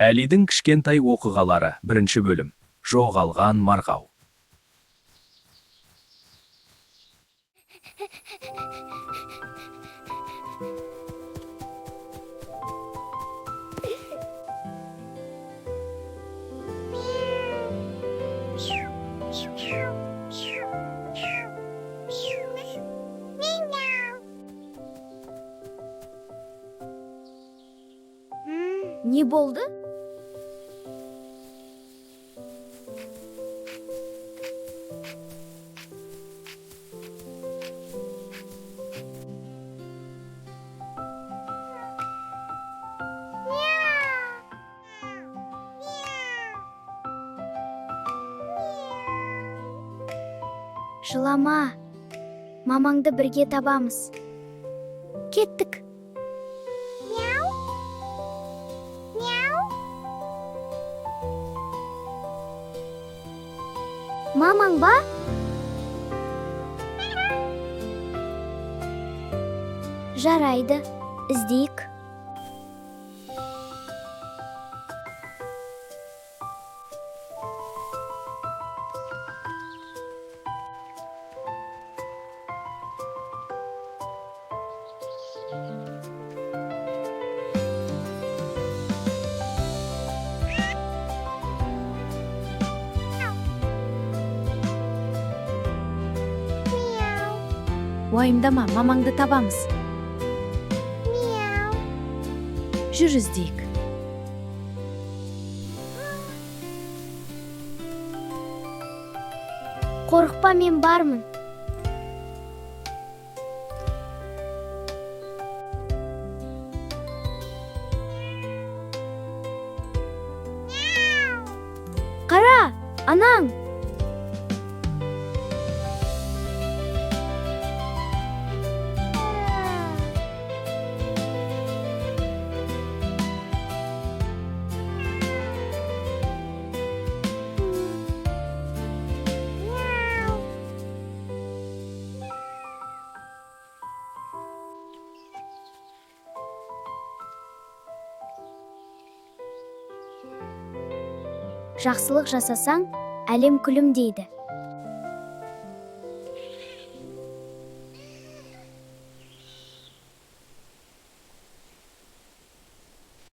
Әлидің кішкентай оқиғалары, бірінші бөлім. Жоғалған марғау. Не болды? Жылама. Мамаңды бірге табамыз. Кеттік. Мамаң ба? Жарайды, іздейік. Уайымдама, мамаңды табамыз. Жүр іздейік. Қорықпа, мен бармын. Қара, анаң. Жақсылық жасасаң, әлем күлімдейді.